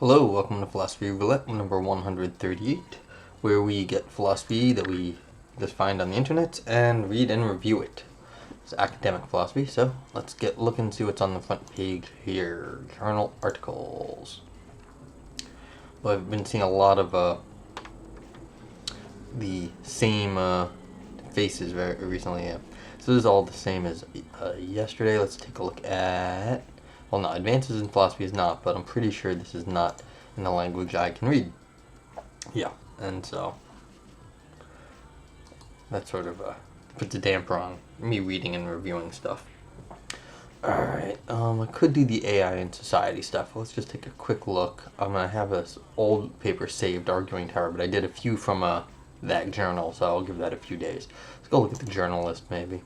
Hello, welcome to Philosophy Roulette number 138, where we get philosophy that we just find on the internet and read and review it. It's academic philosophy, so let's look and see what's on the front page here. Journal articles. Well, I've been seeing a lot of the same faces very recently. Yeah. So this is all the same as yesterday. Let's take a look at... Well, no, Advances in Philosophy is not, but I'm pretty sure this is not in the language I can read. Yeah, and so that sort of puts a damper on me reading and reviewing stuff. Alright, I could do the AI and society stuff. Let's just take a quick look. I'm going to have this old paper saved, Arguing Tower, but I did a few from that journal, so I'll give that a few days. Let's go look at the journal list, maybe.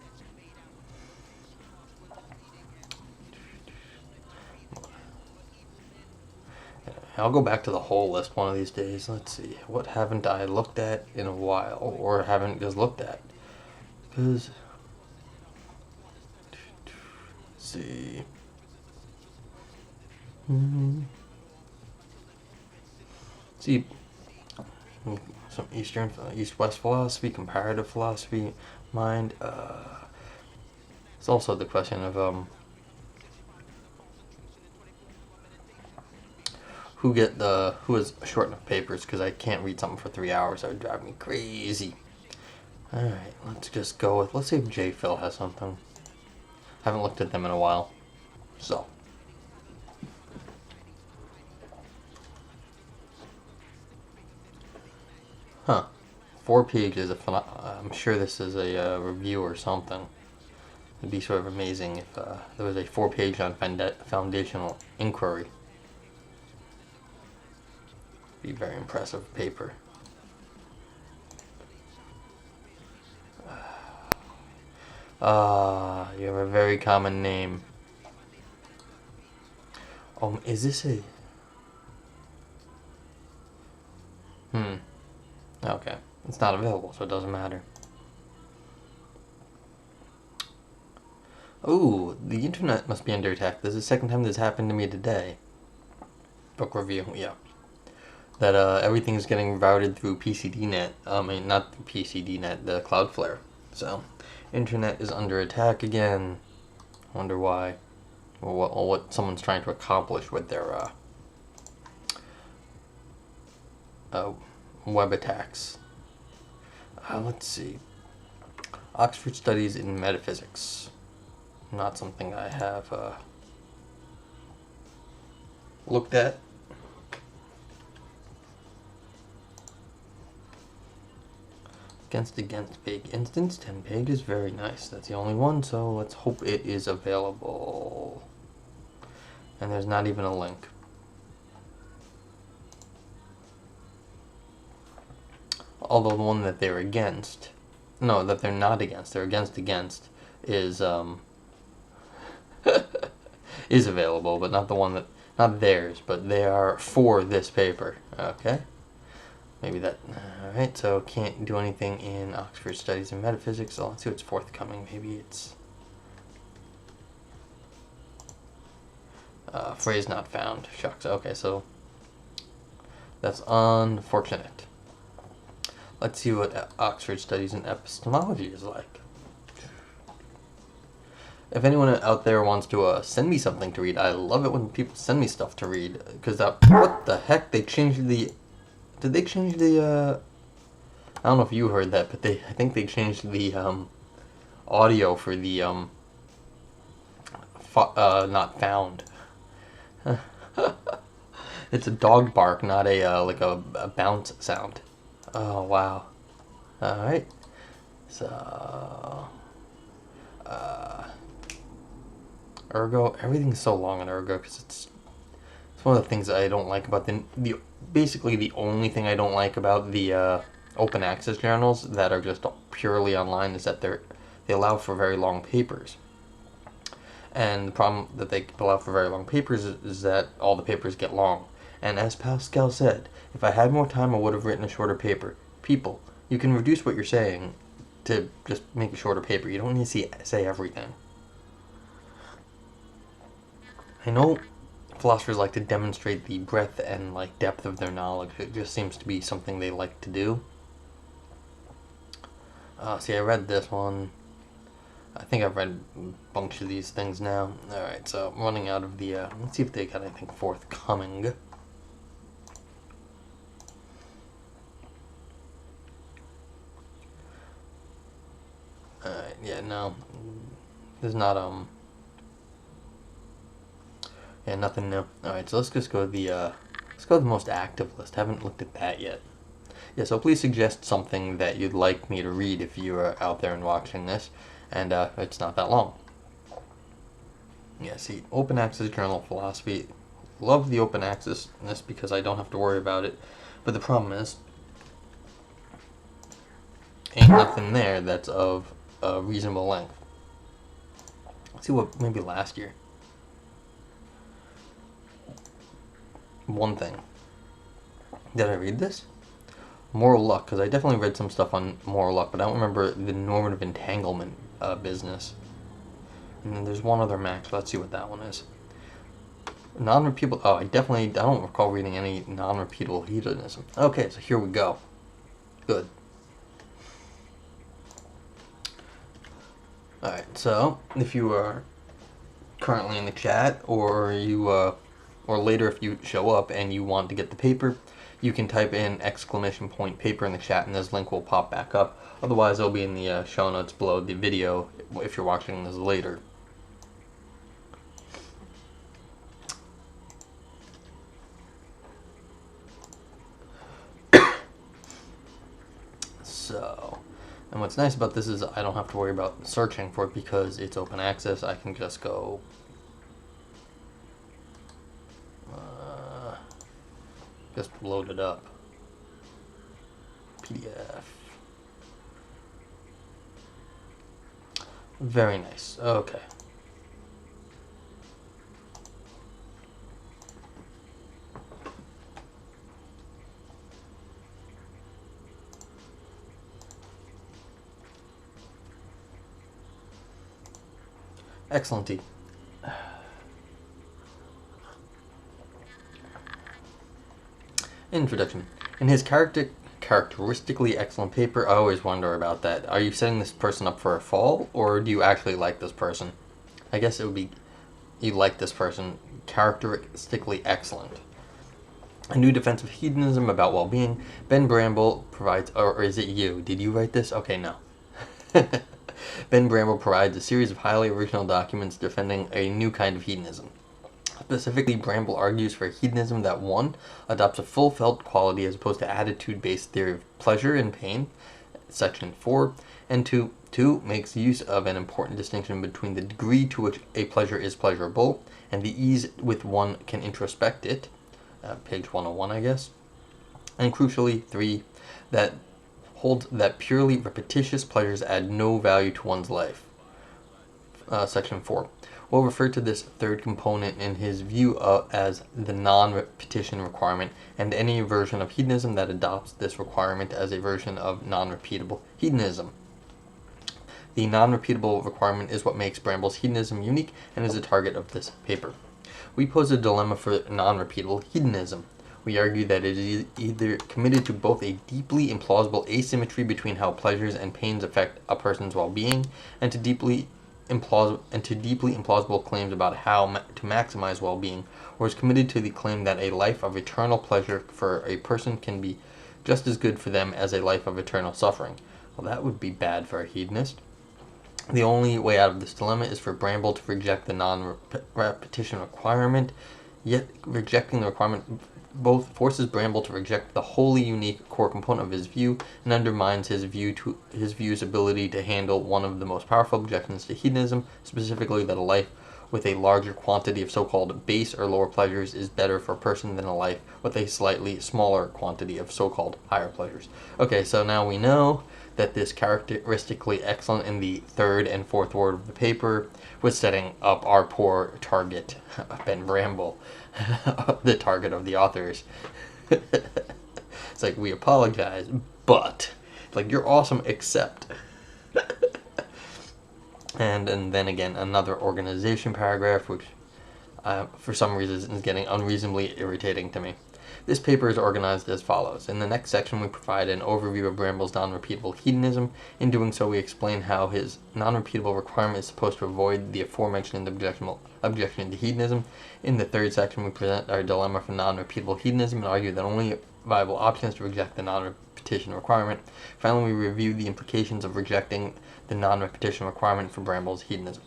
I'll go back to the whole list one of these days. Let's see. What haven't I looked at in a while, or haven't just looked at? Because... Let's see. See, some East-West philosophy, comparative philosophy, mind. It's also the question of who has short enough papers, because I can't read something for 3 hours. That would drive me crazy. Alright, let's just go with, let's see if J. Phil has something. Haven't looked at them in a while. So. Huh. 4 pages. I'm sure this is a review or something. It'd be sort of amazing if there was a 4-page on foundational inquiry. Be very impressive paper. You have a very common name. Is this a... Okay. It's not available, so it doesn't matter. Oh, the internet must be under attack. This is the second time this happened to me today. Book review, yeah. That everything's getting routed through PCDNet. I mean, not the PCDNet, the Cloudflare. So, internet is under attack again. I wonder why. Or what someone's trying to accomplish with their web attacks. Let's see. Oxford Studies in Metaphysics. Not something I have looked at. Against big instance, 10 pages, very nice. That's the only one, so let's hope it is available. And there's not even a link. Although the one that they're against, no, that they're not against, they're against is is available, but not the one that, not theirs, but they are for this paper. Okay. Maybe that... Alright, so can't do anything in Oxford Studies in Metaphysics. So let's see what's forthcoming. Maybe it's... phrase not found. Shucks. Okay, so... That's unfortunate. Let's see what Oxford Studies in Epistemology is like. If anyone out there wants to send me something to read, I love it when people send me stuff to read. Because what the heck? They changed the... Did they change the, I don't know if you heard that, but I think they changed the, audio for the, not found. It's a dog bark, not like a bounce sound. Oh, wow. Alright. So, Ergo, everything's so long on Ergo, because it's one of the things that I don't like about basically the only thing I don't like about the open access journals that are just purely online is that they allow for very long papers. And the problem that they allow for very long papers is that all the papers get long. And as Pascal said, if I had more time I would have written a shorter paper. People, you can reduce what you're saying to just make a shorter paper. You don't need to say everything. I know philosophers like to demonstrate the breadth and like depth of their knowledge. It just seems to be something they like to do. See, I read this one. I think I've read a bunch of these things now. Alright, so I'm running out of the, let's see if they got anything forthcoming. Alright, yeah, no. There's not, yeah, nothing new. Alright, so let's just go to the, let's go to the most active list. Haven't looked at that yet. Yeah, so please suggest something that you'd like me to read if you are out there and watching this. And it's not that long. Yeah, see, Open Access Journal of Philosophy. Love the open accessness because I don't have to worry about it. But the problem is, ain't nothing there that's of a reasonable length. Let's see what, maybe last year. One thing. Did I read this? Moral luck, because I definitely read some stuff on moral luck, but I don't remember the normative entanglement business. And then there's one other match. Let's see what that one is. Non-repeatable. Oh, I don't recall reading any non-repeatable hedonism. Okay, so here we go. Good. Alright, so if you are currently in the chat, or you, or later if you show up and you want to get the paper, you can type in ! paper in the chat and this link will pop back up. Otherwise, it'll be in the show notes below the video if you're watching this later. So, and what's nice about this is I don't have to worry about searching for it because it's open access. I can just go just load it up. PDF. Very nice. Okay. Excellent. Introduction. In his characteristically excellent paper, I always wonder about that. Are you setting this person up for a fall, or do you actually like this person? I guess it would be you like this person. Characteristically excellent. A new defense of hedonism about well-being. Ben Bramble provides, or is it you? Did you write this? Okay, no. Ben Bramble provides a series of highly original documents defending a new kind of hedonism. Specifically, Bramble argues for a hedonism that 1. Adopts a full felt quality as opposed to attitude-based theory of pleasure and pain, section 4, and 2. Makes use of an important distinction between the degree to which a pleasure is pleasurable and the ease with one can introspect it, page 101, I guess. And crucially, 3. That holds that purely repetitious pleasures add no value to one's life, section 4. We'll refer to this third component in his view as the non-repetition requirement, and any version of hedonism that adopts this requirement as a version of non-repeatable hedonism. The non-repeatable requirement is what makes Bramble's hedonism unique and is the target of this paper. We pose a dilemma for non-repeatable hedonism. We argue that it is either committed to both a deeply implausible asymmetry between how pleasures and pains affect a person's well-being, and to deeply implausible claims about how to maximize well-being, or is committed to the claim that a life of eternal pleasure for a person can be just as good for them as a life of eternal suffering. Well, that would be bad for a hedonist. The only way out of this dilemma is for Bramble to reject the non-repetition requirement, yet rejecting the requirement both forces Bramble to reject the wholly unique core component of his view and undermines his view's ability to handle one of the most powerful objections to hedonism, specifically that a life with a larger quantity of so-called base or lower pleasures is better for a person than a life with a slightly smaller quantity of so-called higher pleasures. Okay, so now we know that this characteristically excellent in the third and fourth word of the paper was setting up our poor target, Ben Bramble, the target of the authors. It's like, we apologize, but like, you're awesome, except. And then again, another organization paragraph, which for some reason is getting unreasonably irritating to me. This paper is organized as follows. In the next section, we provide an overview of Bramble's non-repeatable hedonism. In doing so, we explain how his non-repeatable requirement is supposed to avoid the aforementioned objection to hedonism. In the third section, we present our dilemma for non-repeatable hedonism and argue that only viable option is to reject the non-repetition requirement. Finally, we review the implications of rejecting the non-repetition requirement for Bramble's hedonism.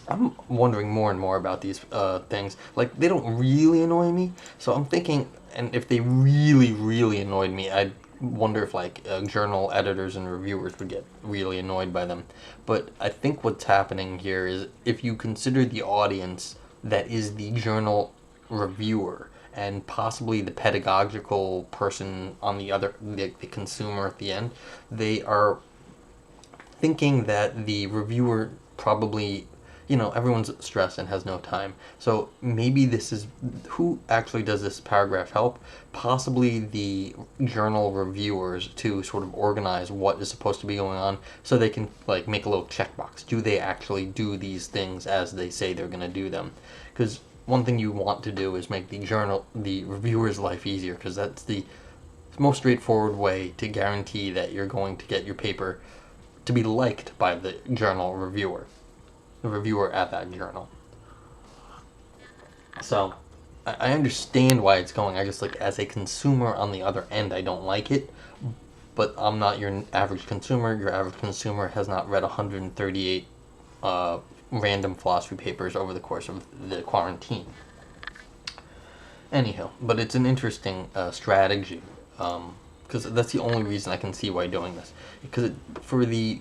I'm wondering more and more about these things. Like, they don't really annoy me, so I'm thinking, and if they really, really annoyed me, I'd wonder if, like, journal editors and reviewers would get really annoyed by them. But I think what's happening here is, if you consider the audience that is the journal reviewer, and possibly the pedagogical person on the other, the consumer at the end, they are thinking that the reviewer probably, everyone's stressed and has no time. So maybe this is, who actually does this paragraph help? Possibly the journal reviewers, to sort of organize what is supposed to be going on, so they can, like, make a little checkbox. Do they actually do these things as they say they're going to do them? Because one thing you want to do is make the reviewer's life easier, because that's the most straightforward way to guarantee that you're going to get your paper to be liked by the journal reviewer, the reviewer at that journal. So I understand why it's going. I just, like, as a consumer on the other end, I don't like it. But I'm not your average consumer. Your average consumer has not read 138 random philosophy papers over the course of the quarantine. Anyhow, but it's an interesting strategy, because that's the only reason I can see why doing this. Because for the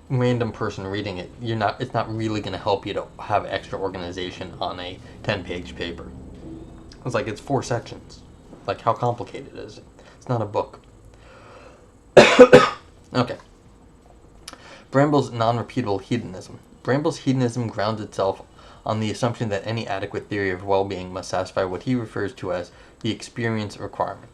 random person reading it, it's not really going to help you to have extra organization on a 10-page paper. It's like, it's 4 sections. Like, how complicated is it? It's not a book. Okay. Bramble's non-repeatable hedonism. Bramble's hedonism grounds itself on the assumption that any adequate theory of well-being must satisfy what he refers to as the experience requirement.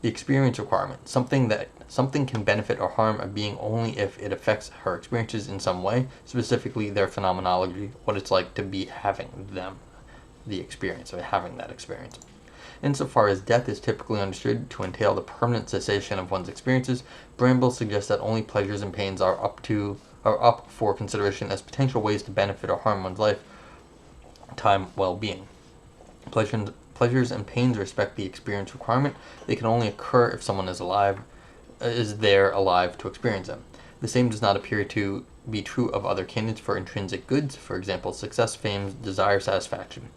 The experience requirement, something can benefit or harm a being only if it affects her experiences in some way, specifically their phenomenology, what it's like to be having them, the experience of having that experience. Insofar as death is typically understood to entail the permanent cessation of one's experiences, Bramble suggests that only pleasures and pains are up for consideration as potential ways to benefit or harm one's lifetime well-being. Pleasures and pains respect the experience requirement. They can only occur if someone is alive to experience them. The same does not appear to be true of other candidates for intrinsic goods, for example, success, fame, desire, satisfaction.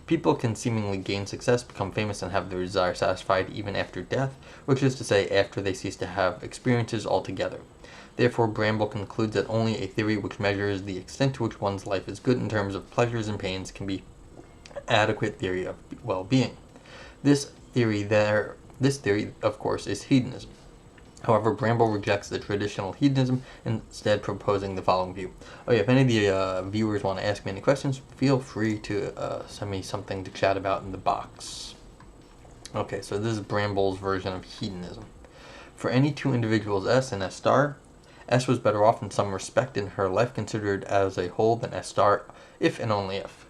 People can seemingly gain success, become famous, and have their desire satisfied even after death, which is to say, after they cease to have experiences altogether. Therefore, Bramble concludes that only a theory which measures the extent to which one's life is good in terms of pleasures and pains can be adequate theory of well-being. This theory, of course, is hedonism. However, Bramble rejects the traditional hedonism, instead proposing the following view. If any of the viewers want to ask me any questions, feel free to send me something to chat about in the box. Okay, so this is Bramble's version of hedonism. For any two individuals, S and S star, S was better off in some respect in her life considered as a whole than S star, if and only if.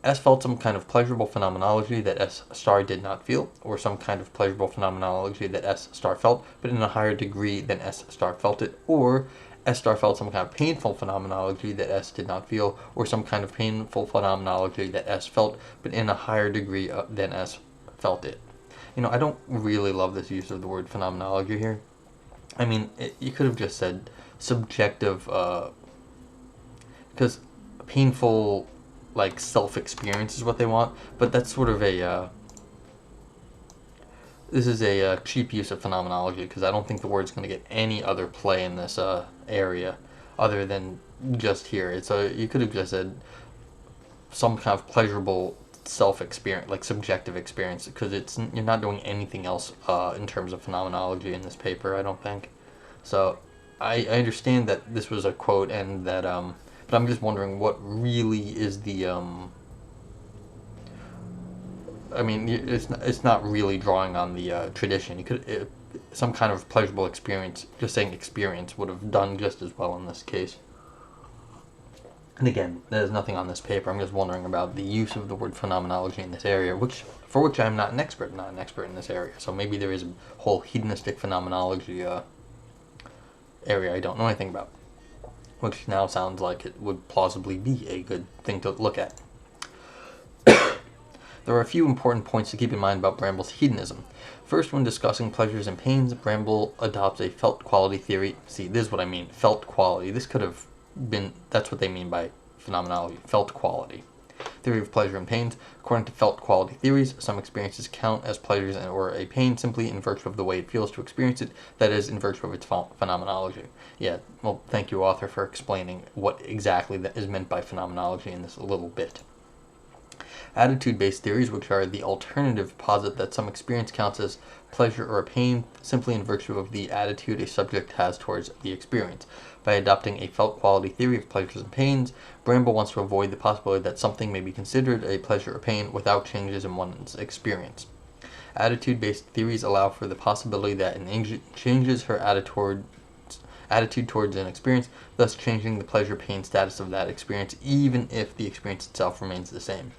S felt some kind of pleasurable phenomenology that S star did not feel, or some kind of pleasurable phenomenology that S star felt, but in a higher degree than S star felt it, or S star felt some kind of painful phenomenology that S did not feel, or some kind of painful phenomenology that S felt, but in a higher degree than S felt it. I don't really love this use of the word phenomenology here. I mean, you could have just said subjective, because painful, like, self-experience is what they want, but that's sort of this is a cheap use of phenomenology, because I don't think the word's going to get any other play in this area other than just here. You could have just said some kind of pleasurable self-experience, like subjective experience, because you're not doing anything else in terms of phenomenology in this paper, I don't think. So I understand that this was a quote, and that but I'm just wondering what really is the I mean, it's not really drawing on the tradition. You could some kind of pleasurable experience. Just saying experience would have done just as well in this case. And again, there's nothing on this paper. I'm just wondering about the use of the word phenomenology in this area, for which I'm not an expert. I'm not an expert in this area. So maybe there is a whole hedonistic phenomenology area I don't know anything about, which now sounds like it would plausibly be a good thing to look at. There are a few important points to keep in mind about Bramble's hedonism. First, when discussing pleasures and pains, Bramble adopts a felt quality theory. See, this is what I mean, felt quality. This could have been, that's what they mean by phenomenology, felt quality. Theory of pleasure and pains. According to felt quality theories, some experiences count as pleasures or a pain simply in virtue of the way it feels to experience it, that is, in virtue of its phenomenology. Yeah, well, thank you, author, for explaining what exactly that is meant by phenomenology in this little bit. Attitude-based theories, which are the alternative, posit that some experience counts as pleasure or a pain simply in virtue of the attitude a subject has towards the experience. By adopting a felt quality theory of pleasures and pains, Bramble wants to avoid the possibility that something may be considered a pleasure or pain without changes in one's experience. Attitude-based theories allow for the possibility that an agent changes her attitude towards an experience, thus changing the pleasure-pain status of that experience, even if the experience itself remains the same.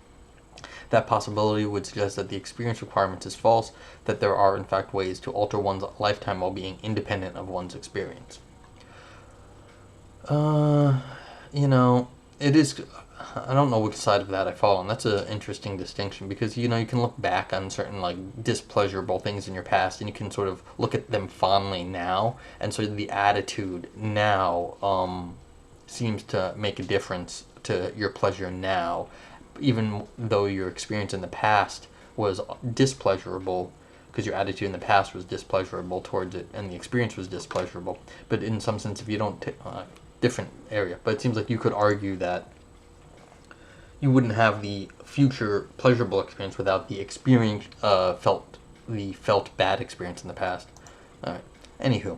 That possibility would suggest that the experience requirement is false, that there are in fact ways to alter one's lifetime well-being independent of one's experience. It is, I don't know which side of that I fall on. That's an interesting distinction because, you can look back on certain, displeasurable things in your past and you can sort of look at them fondly now, and sort of the attitude now seems to make a difference to your pleasure now, even though your experience in the past was displeasurable, because your attitude in the past was displeasurable towards it, and the experience was displeasurable. But in some sense, if you don't different area. But it seems like you could argue that you wouldn't have the future pleasurable experience without the experience felt bad experience in the past. All right. Anywho.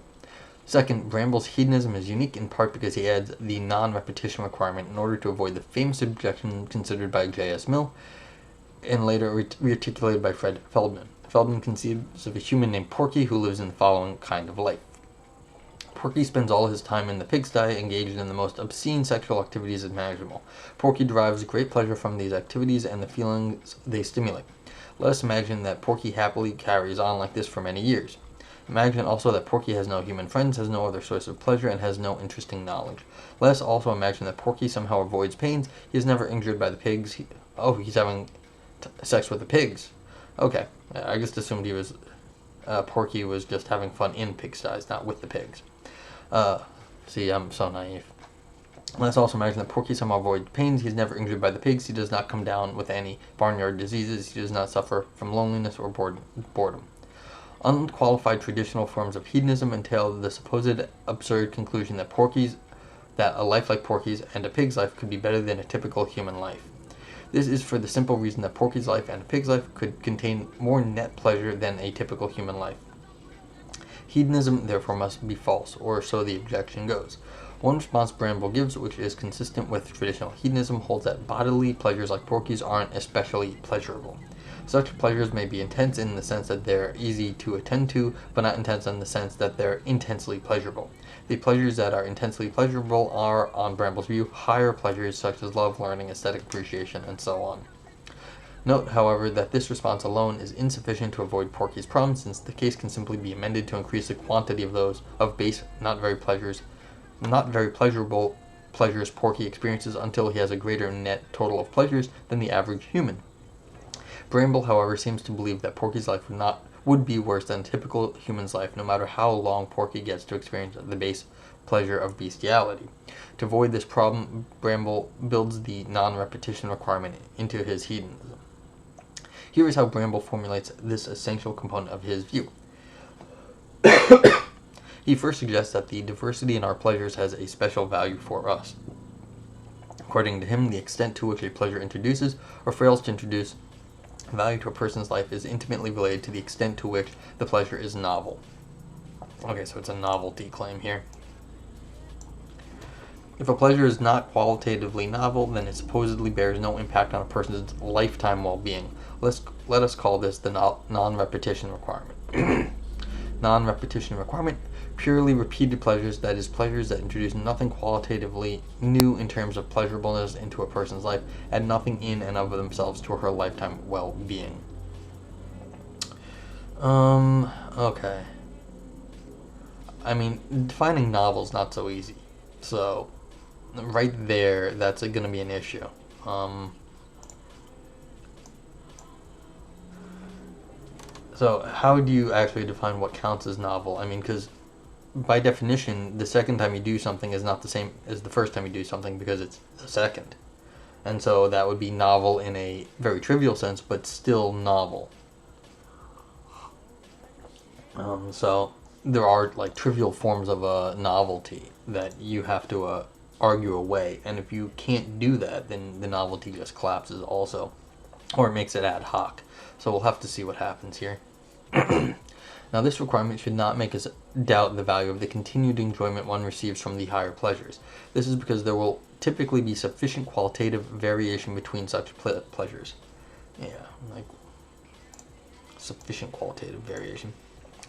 Second, Bramble's hedonism is unique in part because he adds the non-repetition requirement in order to avoid the famous objection considered by J.S. Mill and later rearticulated by Fred Feldman. Feldman conceives of a human named Porky who lives in the following kind of life. Porky spends all his time in the pigsty, engaged in the most obscene sexual activities imaginable. Porky derives great pleasure from these activities and the feelings they stimulate. Let us imagine that Porky happily carries on like this for many years. Imagine also that Porky has no human friends, has no other source of pleasure, and has no interesting knowledge. Let us also imagine that Porky somehow avoids pains. He is never injured by the pigs. He's having sex with the pigs. Okay, I just assumed Porky was just having fun in pigsties, not with the pigs. See, I'm so naive. Let's also imagine that Porky somehow avoids pains. He's never injured by the pigs. He does not come down with any barnyard diseases. He does not suffer from loneliness or boredom. Unqualified traditional forms of hedonism entail the supposed absurd conclusion that a life like Porky's and a pig's life could be better than a typical human life. This is for the simple reason that Porky's life and a pig's life could contain more net pleasure than a typical human life. Hedonism, therefore, must be false, or so the objection goes. One response Bramble gives, which is consistent with traditional hedonism, holds that bodily pleasures like Porky's aren't especially pleasurable. Such pleasures may be intense in the sense that they're easy to attend to, but not intense in the sense that they're intensely pleasurable. The pleasures that are intensely pleasurable are, on Bramble's view, higher pleasures such as love, learning, aesthetic appreciation, and so on. Note, however, that this response alone is insufficient to avoid Porky's problem, since the case can simply be amended to increase the quantity of those base, not very pleasurable pleasures Porky experiences until he has a greater net total of pleasures than the average human. Bramble, however, seems to believe that Porky's life would be worse than a typical human's life, no matter how long Porky gets to experience the base pleasure of bestiality. To avoid this problem, Bramble builds the non-repetition requirement into his hedonism. Here is how Bramble formulates this essential component of his view. He first suggests that the diversity in our pleasures has a special value for us. According to him, the extent to which a pleasure introduces or fails to introduce value to a person's life is intimately related to the extent to which the pleasure is novel. Okay, so it's a novelty claim here. If a pleasure is not qualitatively novel, then it supposedly bears no impact on a person's lifetime well-being. Let us call this the non-repetition requirement. Non-repetition requirement Purely repeated pleasures, that is, pleasures that introduce nothing qualitatively new in terms of pleasurableness into a person's life, add nothing in and of themselves to her lifetime well-being. Okay. I mean, defining novel's not so easy. So, right there, that's going to be an issue. So, how do you actually define what counts as novel? I mean, because by definition, the second time you do something is not the same as the first time you do something because it's the second. And so that would be novel in a very trivial sense, but still novel. So there are like trivial forms of a novelty that you have to argue away, and if you can't do that, then the novelty just collapses also, or it makes it ad hoc. So we'll have to see what happens here. Now, this requirement should not make us doubt the value of the continued enjoyment one receives from the higher pleasures. This is because there will typically be sufficient qualitative variation between such pleasures. Yeah, like sufficient qualitative variation.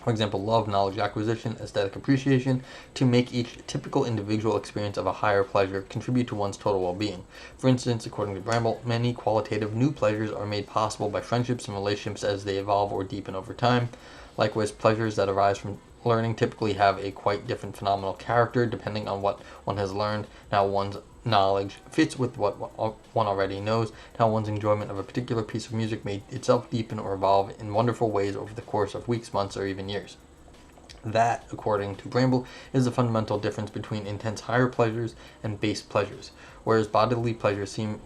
For example, love, knowledge acquisition, aesthetic appreciation, to make each typical individual experience of a higher pleasure contribute to one's total well-being. For instance, according to Bramble, many qualitative new pleasures are made possible by friendships and relationships as they evolve or deepen over time. Likewise, pleasures that arise from learning typically have a quite different phenomenal character depending on what one has learned. Now one's knowledge fits with what one already knows. Now one's enjoyment of a particular piece of music may itself deepen or evolve in wonderful ways over the course of weeks, months, or even years. That, according to Bramble, is the fundamental difference between intense higher pleasures and base pleasures. Whereas bodily pleasures seem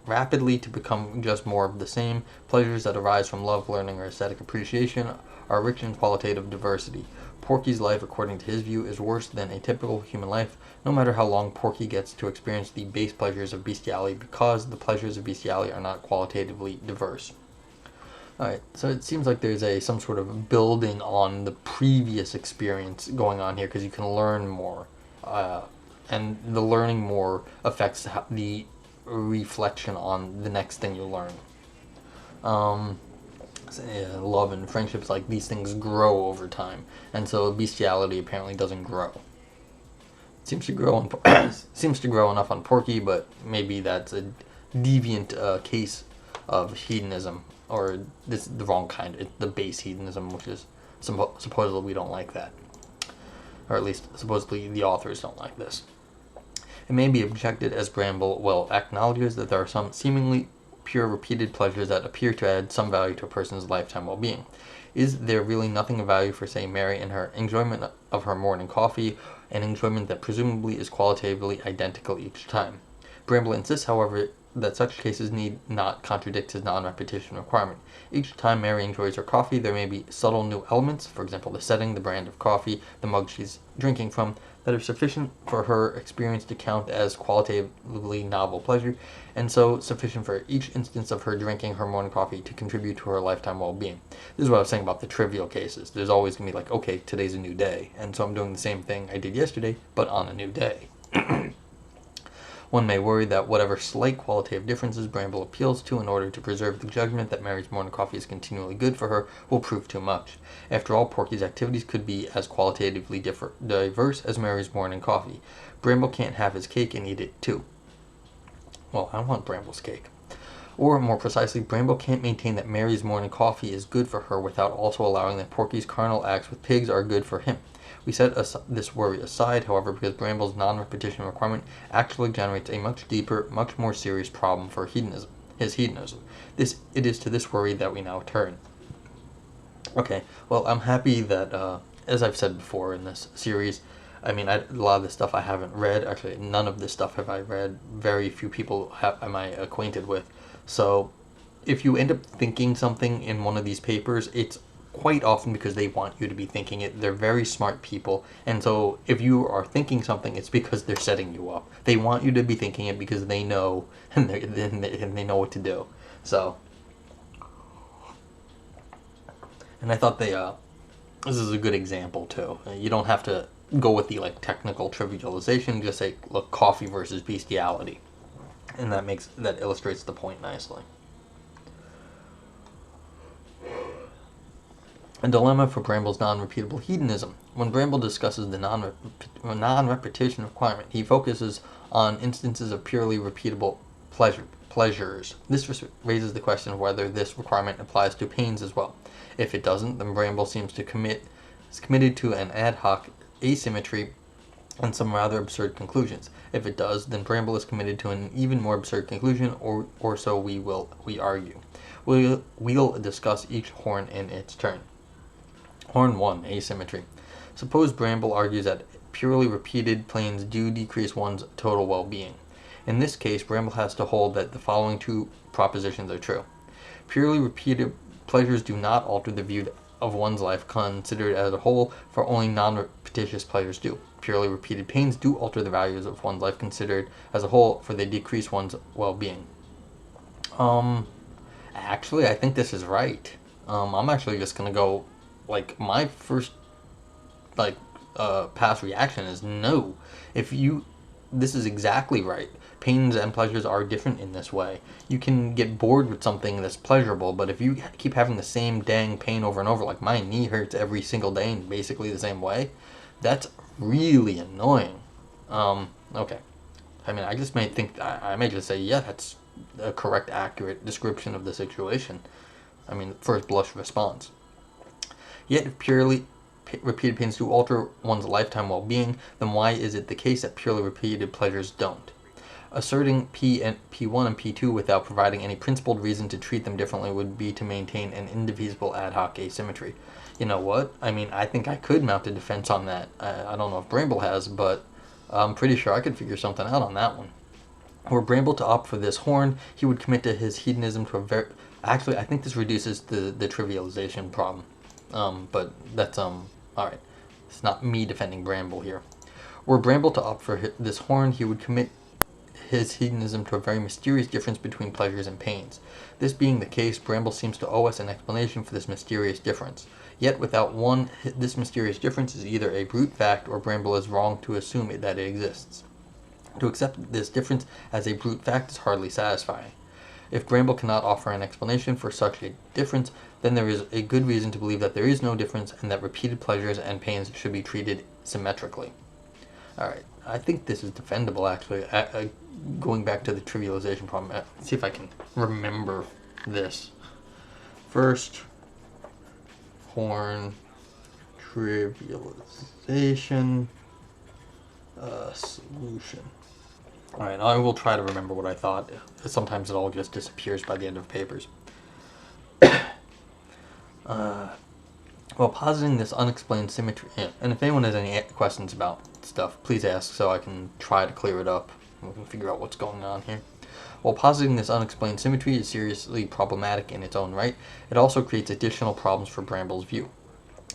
rapidly to become just more of the same, pleasures that arise from love, learning, or aesthetic appreciation are rich in qualitative diversity. Porky's life, according to his view, is worse than a typical human life, no matter how long Porky gets to experience the base pleasures of bestiality, because the pleasures of bestiality are not qualitatively diverse. Alright, so it seems like there's some sort of building on the previous experience going on here, because you can learn more. And the learning more affects the reflection on the next thing you learn. Love and friendships, like these things grow over time, and so bestiality apparently doesn't grow. It seems to grow seems to grow enough on Porky, but maybe that's a deviant case of hedonism, or this is the wrong kind. It's the base hedonism, which is supposedly we don't like that, or at least supposedly the authors don't like this. It may be objected, as Bramble well acknowledges, that there are some seemingly pure repeated pleasures that appear to add some value to a person's lifetime well-being. Is there really nothing of value for, say, Mary in her enjoyment of her morning coffee, an enjoyment that presumably is qualitatively identical each time? Bramble insists, however, that such cases need not contradict his non-repetition requirement. Each time Mary enjoys her coffee, there may be subtle new elements, for example, the setting, the brand of coffee, the mug she's drinking from, that are sufficient for her experience to count as qualitatively novel pleasure, and so sufficient for each instance of her drinking her morning coffee to contribute to her lifetime well-being. This is what I was saying about the trivial cases. There's always going to be like, okay, today's a new day, and so I'm doing the same thing I did yesterday, but on a new day. One may worry that whatever slight qualitative differences Bramble appeals to in order to preserve the judgment that Mary's morning coffee is continually good for her will prove too much. After all, Porky's activities could be as qualitatively diverse as Mary's morning coffee. Bramble can't have his cake and eat it too. Well, I want Bramble's cake. Or, more precisely, Bramble can't maintain that Mary's morning coffee is good for her without also allowing that Porky's carnal acts with pigs are good for him. We set this worry aside, however, because Bramble's non-repetition requirement actually generates a much deeper, much more serious problem for his hedonism. It is to this worry that we now turn. Okay, well, I'm happy that, as I've said before in this series, I mean, a lot of this stuff I haven't read. Actually, none of this stuff have I read. Very few people am I acquainted with. So, if you end up thinking something in one of these papers, it's quite often because they want you to be thinking it. They're very smart people, and so if you are thinking something, it's because they're setting you up. They want you to be thinking it because they know, and they know what to do. So, and I thought this is a good example too. You don't have to go with the technical trivialization. Just say, look, coffee versus bestiality, and that illustrates the point nicely. A dilemma for Bramble's non-repeatable hedonism. When Bramble discusses the non-repetition requirement, he focuses on instances of purely repeatable pleasures. This raises the question of whether this requirement applies to pains as well. If it doesn't, then Bramble seems to is committed to an ad hoc asymmetry and some rather absurd conclusions. If it does, then Bramble is committed to an even more absurd conclusion, or so we argue. We'll discuss each horn in its turn. Horn 1, asymmetry. Suppose Bramble argues that purely repeated planes do decrease one's total well-being. In this case, Bramble has to hold that the following two propositions are true. Purely repeated pleasures do not alter the view of one's life considered as a whole, for only non-repetitious pleasures do. Purely repeated pains do alter the values of one's life considered as a whole, for they decrease one's well-being. Actually, I think this is right. I'm actually just gonna go, my first, past reaction is no. This is exactly right. Pains and pleasures are different in this way. You can get bored with something that's pleasurable, but if you keep having the same dang pain over and over, like my knee hurts every single day in basically the same way, that's really annoying. Okay. I mean, I just may think, I may just say, yeah, that's a correct, accurate description of the situation. I mean, first blush response. Yet, if purely repeated pains do alter one's lifetime well-being, then why is it the case that purely repeated pleasures don't? Asserting P1 and P2 without providing any principled reason to treat them differently would be to maintain an indivisible ad hoc asymmetry. You know what? I mean, I think I could mount a defense on that. I don't know if Bramble has, but I'm pretty sure I could figure something out on that one. Were Bramble to opt for this horn, he would commit to his hedonism to a very... Actually, I think this reduces the trivialization problem. But that's, alright. It's not me defending Bramble here. Were Bramble to opt for this horn, he would commit his hedonism to a very mysterious difference between pleasures and pains. This being the case, Bramble seems to owe us an explanation for this mysterious difference. Yet without one, this mysterious difference is either a brute fact or Bramble is wrong to assume that it exists. To accept this difference as a brute fact is hardly satisfying. If Bramble cannot offer an explanation for such a difference, then there is a good reason to believe that there is no difference and that repeated pleasures and pains should be treated symmetrically. Alright, I think this is defendable, actually. Going back to the trivialization problem, let's see if I can remember this. First, horn, trivialization, solution. Alright, I will try to remember what I thought. Sometimes it all just disappears by the end of papers. While positing this unexplained symmetry, and if anyone has any questions about stuff, please ask so I can try to clear it up. We can figure out what's going on here. While positing this unexplained symmetry is seriously problematic in its own right, it also creates additional problems for Bramble's view.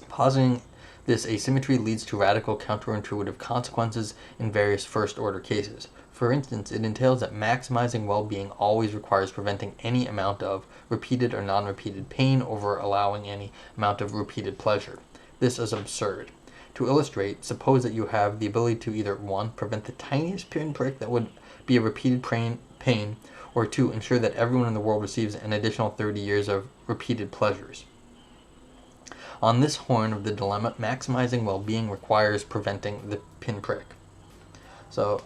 Positing this asymmetry leads to radical counterintuitive consequences in various first-order cases. For instance, it entails that maximizing well-being always requires preventing any amount of repeated or non-repeated pain over allowing any amount of repeated pleasure. This is absurd. To illustrate, suppose that you have the ability to either 1. Prevent the tiniest pinprick that would be a repeated pain, or 2. Ensure that everyone in the world receives an additional 30 years of repeated pleasures. On this horn of the dilemma, maximizing well-being requires preventing the pinprick. So,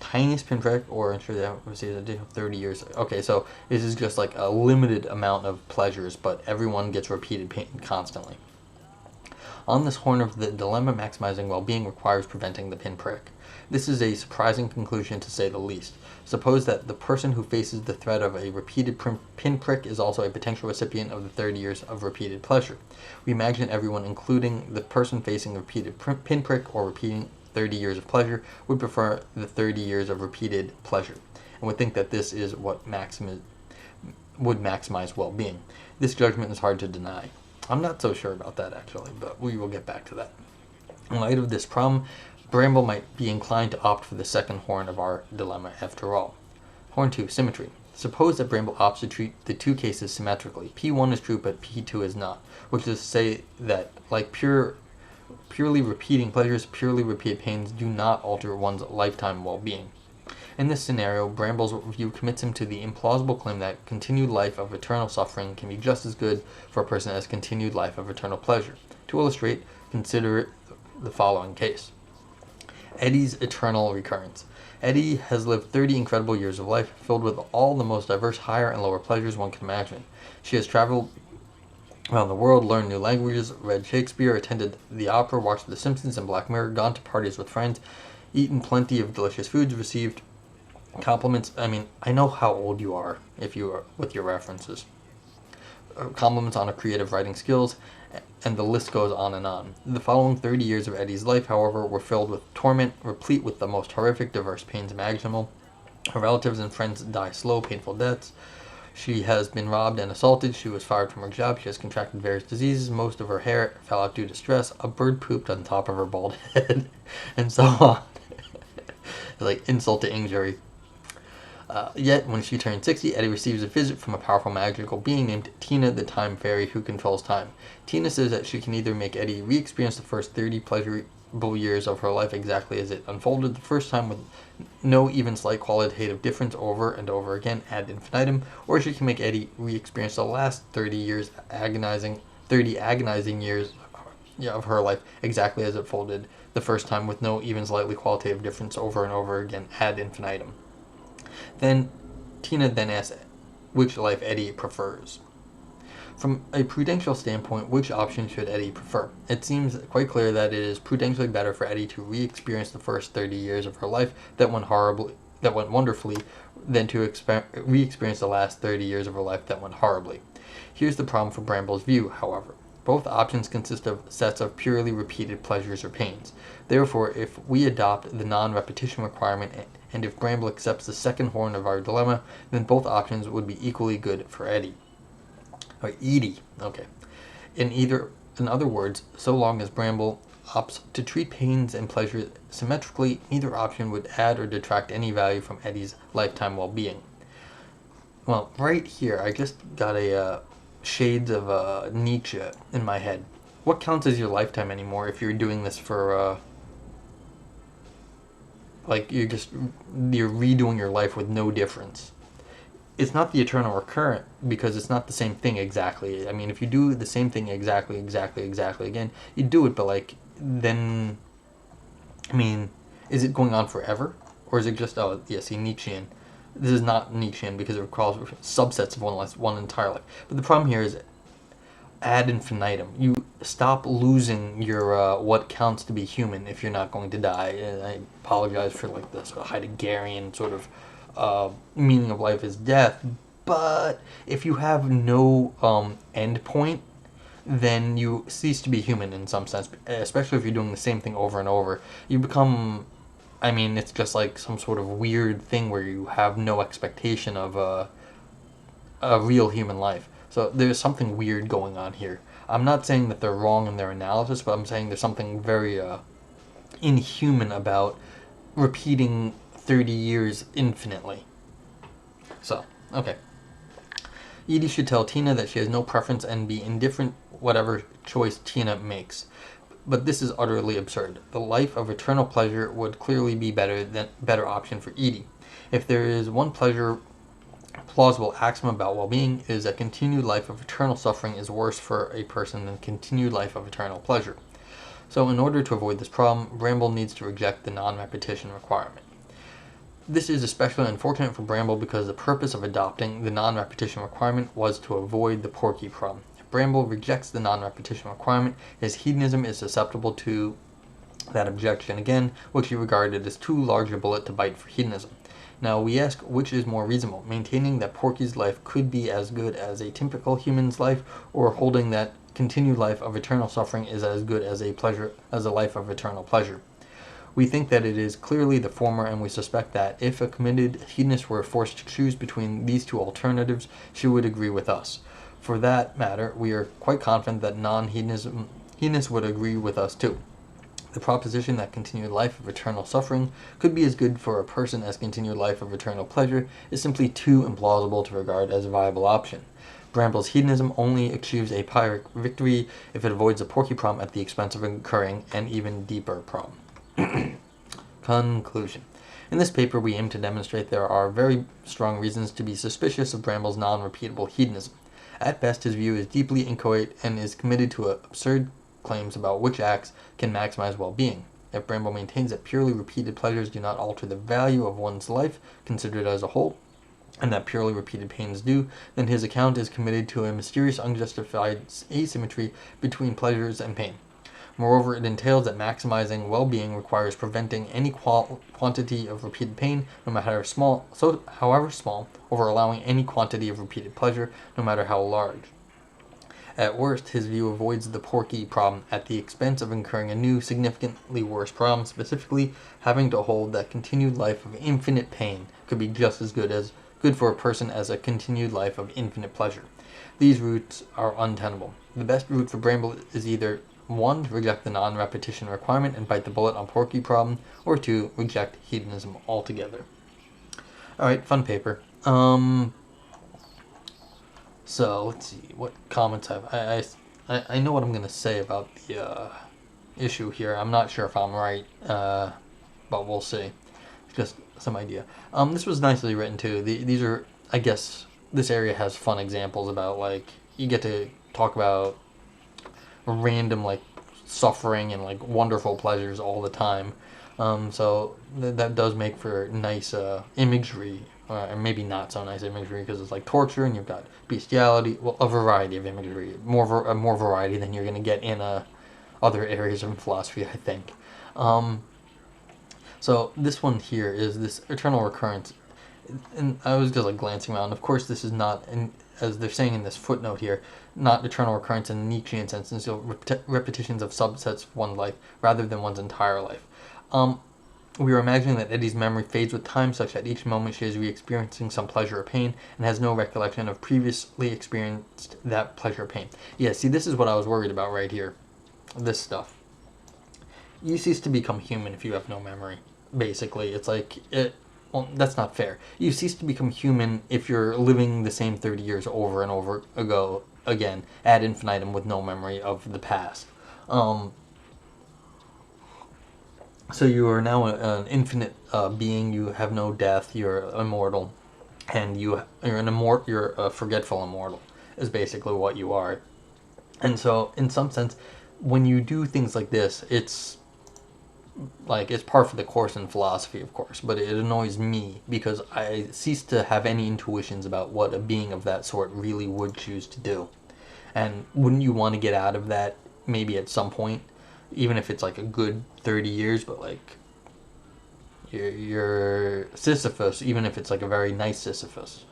tiniest pinprick, or ensure that everyone receives an additional 30 years. Okay, so this is just like a limited amount of pleasures, but everyone gets repeated pain constantly. On this horn of the dilemma, maximizing well-being requires preventing the pinprick. This is a surprising conclusion, to say the least. Suppose that the person who faces the threat of a repeated pinprick is also a potential recipient of the 30 years of repeated pleasure. We imagine everyone, including the person facing the repeated pinprick or repeating 30 years of pleasure, would prefer the 30 years of repeated pleasure, and would think that this is what would maximize well-being. This judgment is hard to deny. I'm not so sure about that, actually, but we will get back to that. In light of this problem, Bramble might be inclined to opt for the second horn of our dilemma after all. Horn 2, symmetry. Suppose that Bramble opts to treat the two cases symmetrically. P1 is true, but P2 is not, which is to say that, like purely repeating pleasures, purely repeated pains do not alter one's lifetime well-being. In this scenario, Bramble's view commits him to the implausible claim that continued life of eternal suffering can be just as good for a person as continued life of eternal pleasure. To illustrate, consider the following case. Eddie's eternal recurrence. Eddie has lived 30 incredible years of life, filled with all the most diverse higher and lower pleasures one can imagine. She has traveled around the world, learned new languages, read Shakespeare, attended the opera, watched The Simpsons and Black Mirror, gone to parties with friends, eaten plenty of delicious foods, received compliments. I mean, I know how old you are if you are with your references. Compliments on her creative writing skills, and the list goes on and on. The following 30 years of Eddie's life, however, were filled with torment, replete with the most horrific, diverse pains imaginable. Her relatives and friends die slow, painful deaths. She has been robbed and assaulted. She was fired from her job. She has contracted various diseases. Most of her hair fell out due to stress. A bird pooped on top of her bald head, and so on. Like insult to injury. Yet, when she turns 60, Eddie receives a visit from a powerful magical being named Tina, the Time Fairy, who controls time. Tina says that she can either make Eddie re-experience the first 30 pleasurable years of her life exactly as it unfolded the first time with no even slight qualitative difference over and over again ad infinitum, or she can make Eddie re-experience the last 30 agonizing years of her life exactly as it folded the first time with no even slightly qualitative difference over and over again ad infinitum. Then Tina asks which life Eddie prefers. From a prudential standpoint, which option should Eddie prefer? It seems quite clear that it is prudentially better for Eddie to re-experience the first 30 years of her life that went wonderfully, than to re-experience the last 30 years of her life that went horribly. Here's the problem for Bramble's view, however. Both options consist of sets of purely repeated pleasures or pains. Therefore, if we adopt the non-repetition requirement, and if Bramble accepts the second horn of our dilemma, then both options would be equally good for Eddie. Or Edie. Okay. In other words, so long as Bramble opts to treat pains and pleasures symmetrically, neither option would add or detract any value from Eddie's lifetime well-being. Well, right here, I just got a shades of Nietzsche in my head. What counts as your lifetime anymore if you're doing this for you're redoing your life with no difference? It's not the eternal recurrent, because it's not the same thing exactly. I mean, if you do the same thing exactly again, you do it, but then, I mean, is it going on forever? Or is it just, Nietzschean. This is not Nietzschean because it requires subsets of one entire life. But the problem here is ad infinitum. You stop losing your what counts to be human if you're not going to die. And I apologize for this Heideggerian sort of meaning of life is death. But if you have no end point, then you cease to be human in some sense. Especially if you're doing the same thing over and over, you become. I mean, it's just like some sort of weird thing where you have no expectation of a real human life. So there's something weird going on here. I'm not saying that they're wrong in their analysis, but I'm saying there's something very inhuman about repeating 30 years infinitely. So, okay. Edie should tell Tina that she has no preference and be indifferent whatever choice Tina makes. But this is utterly absurd. The life of eternal pleasure would clearly be better option for Edie. If there is one plausible axiom about well-being, it is that continued life of eternal suffering is worse for a person than continued life of eternal pleasure. So in order to avoid this problem, Bramble needs to reject the non-repetition requirement. This is especially unfortunate for Bramble because the purpose of adopting the non-repetition requirement was to avoid the Porky problem. Bramble rejects the non-repetition requirement. His hedonism is susceptible to that objection again, which he regarded as too large a bullet to bite for hedonism. Now we ask which is more reasonable, maintaining that Porky's life could be as good as a typical human's life, or holding that continued life of eternal suffering is as good as a life of eternal pleasure. We think that it is clearly the former, and we suspect that if a committed hedonist were forced to choose between these two alternatives, she would agree with us. For that matter, we are quite confident that non-hedonists would agree with us too. The proposition that continued life of eternal suffering could be as good for a person as continued life of eternal pleasure is simply too implausible to regard as a viable option. Bramble's hedonism only achieves a pyrrhic victory if it avoids a Porky problem at the expense of incurring an even deeper problem. Conclusion. In this paper, we aim to demonstrate there are very strong reasons to be suspicious of Bramble's non-repeatable hedonism. At best, his view is deeply inchoate and is committed to absurd claims about which acts can maximize well-being. If Bramble maintains that purely repeated pleasures do not alter the value of one's life considered as a whole, and that purely repeated pains do, then his account is committed to a mysterious, unjustified asymmetry between pleasures and pain. Moreover, it entails that maximizing well-being requires preventing any quantity of repeated pain, no matter however small, over allowing any quantity of repeated pleasure, no matter how large. At worst, his view avoids the porky problem at the expense of incurring a new, significantly worse problem, specifically having to hold that continued life of infinite pain could be just as good for a person as a continued life of infinite pleasure. These routes are untenable. The best route for Bramble is either 1. To reject the non-repetition requirement and bite the bullet on porky problem, or 2. Reject hedonism altogether. Alright, fun paper. So, let's see, what comments I know what I'm going to say about the issue here. I'm not sure if I'm right, but we'll see. Just some idea. This was nicely written, too. These are, I guess, this area has fun examples about, like, you get to talk about random, like, suffering and, like, wonderful pleasures all the time. So that does make for nice imagery, or maybe not so nice imagery, because it's like torture and you've got bestiality, well, a variety of imagery, more variety than you're going to get in other areas of philosophy, I think. So this one here is this eternal recurrence, and I was just like glancing around. Of course, this is not, as they're saying in this footnote here, not eternal recurrence in the Nietzschean sense, and so repetitions of subsets of one's life rather than one's entire life. We are imagining that Eddie's memory fades with time, such that each moment she is re-experiencing some pleasure or pain, and has no recollection of previously experienced that pleasure or pain. Yeah, see, this is what I was worried about right here. This stuff. You cease to become human if you have no memory. Basically, it's like, well, that's not fair. You cease to become human if you're living the same 30 years over and over again, ad infinitum, with no memory of the past. So you are now an infinite being. You have no death. You're immortal, and you're a forgetful immortal. Is basically what you are. And so, in some sense, when you do things like this, it's par for the course in philosophy, of course. But it annoys me because I cease to have any intuitions about what a being of that sort really would choose to do. And wouldn't you want to get out of that maybe at some point? Even if it's like a good 30 years, but like you're Sisyphus, even if it's like a very nice Sisyphus.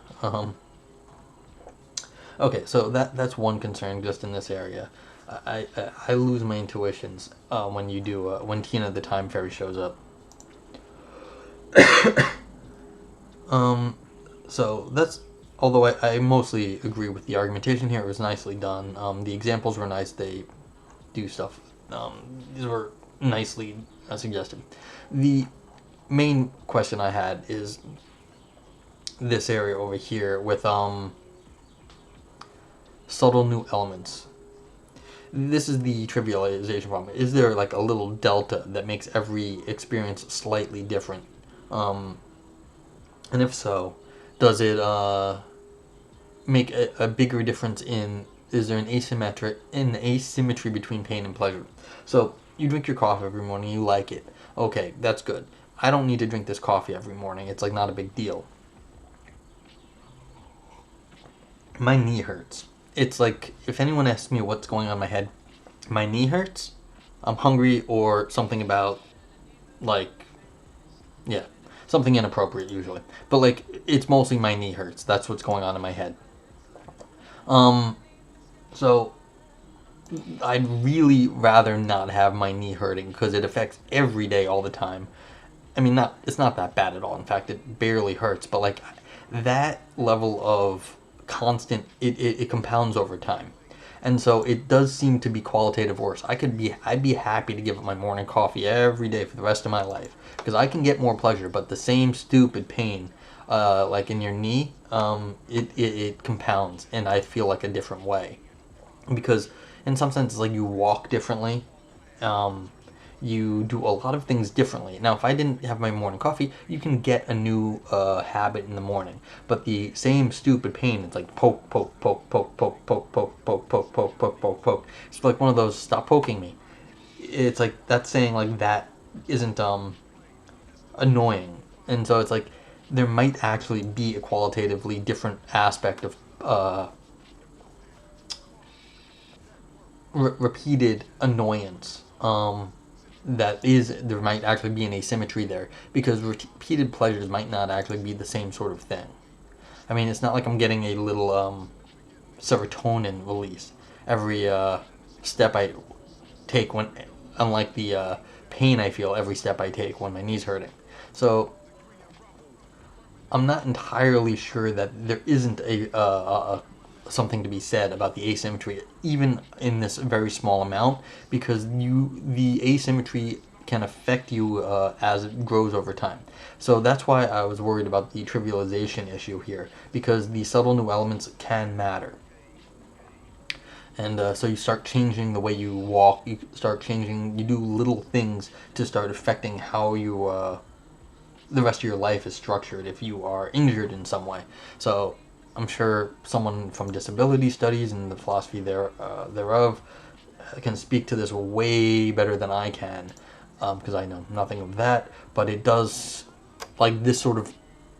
Okay, so that's one concern just in this area. I lose my intuitions when Tina the Time Fairy shows up. So that's, although I mostly agree with the argumentation here, it was nicely done. The examples were nice. They do stuff. These were nicely suggested. The main question I had is this area over here with subtle new elements. This is the trivialization problem. Is there like a little delta that makes every experience slightly different? And if so, does it make a bigger difference is there an asymmetry between pain and pleasure? So you drink your coffee every morning, you like it. Okay, that's good. I don't need to drink this coffee every morning. It's like not a big deal. My knee hurts. It's like, if anyone asks me what's going on in my head, my knee hurts, I'm hungry, or something about, like, yeah, something inappropriate usually. But, like, it's mostly my knee hurts. That's what's going on in my head. So, I'd really rather not have my knee hurting, because it affects every day all the time. I mean, it's not that bad at all. In fact, it barely hurts. But, like, that level of constant, it compounds over time. And so it does seem to be qualitative worse. I'd be happy to give up my morning coffee every day for the rest of my life, because I can get more pleasure, but the same stupid pain, like in your knee, it compounds, and I feel like a different way. Because in some sense, it's like you walk differently. you do a lot of things differently. Now, if I didn't have my morning coffee, you can get a new habit in the morning. But the same stupid pain, it's like poke, poke, poke, poke, poke, poke, poke, poke, poke, poke, poke, poke, poke. It's like one of those stop poking me. It's like that's saying like that isn't annoying, and so it's like there might actually be a qualitatively different aspect of repeated annoyance. That is, there might actually be an asymmetry there because repeated pleasures might not actually be the same sort of thing. I mean, it's not like I'm getting a little serotonin release every step I take when, unlike the pain I feel every step I take when my knee's hurting. So I'm not entirely sure that there isn't a something to be said about the asymmetry, even in this very small amount, because the asymmetry can affect you as it grows over time. So that's why I was worried about the trivialization issue here, because the subtle new elements can matter. And so you start changing the way you walk, you do little things to start affecting how you the rest of your life is structured if you are injured in some way. So I'm sure someone from disability studies and the philosophy thereof can speak to this way better than I can, because I know nothing of that. But it does, like this sort of,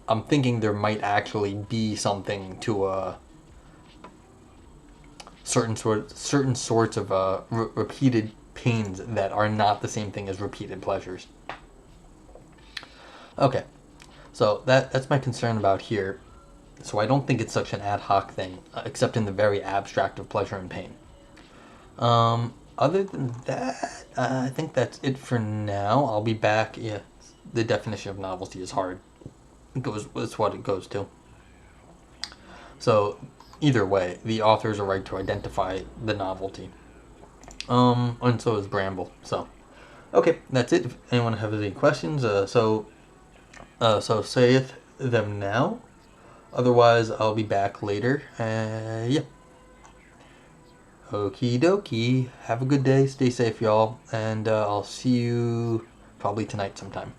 I'm thinking there might actually be something to certain sorts of repeated pains that are not the same thing as repeated pleasures. Okay, so that's my concern about here. So I don't think it's such an ad hoc thing, except in the very abstract of pleasure and pain. Other than that, I think that's it for now. I'll be back. Yeah, the definition of novelty is hard. It's what it goes to. So either way, the authors are right to identify the novelty. And so is Bramble. So okay, that's it. If anyone has any questions, so saith them now. Otherwise, I'll be back later. Yeah. Okie dokie. Have a good day. Stay safe, y'all. And I'll see you probably tonight sometime.